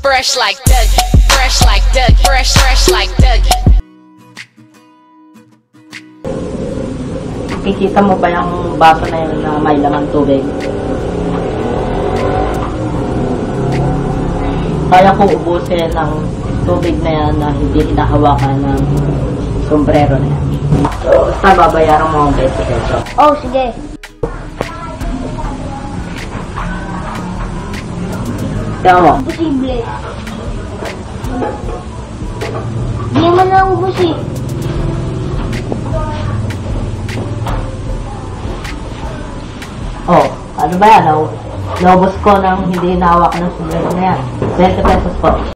Fresh like Dougie, fresh like Dougie, fresh like Dougie. Kikita mo ba yung baso na yun na may laman tubig? Kaya kong ubusin ng tubig na yan na hindi hinahawakan ng sombrero na yan. So, basta babayaran mo ang 20 peso. Oh, sige. Kaya mo? Posible. Di mo na ubus eh. Oh, ano ba yan? Naubos ko ng hindi hinahawakan ng sombrero na yan. 20 pesos po.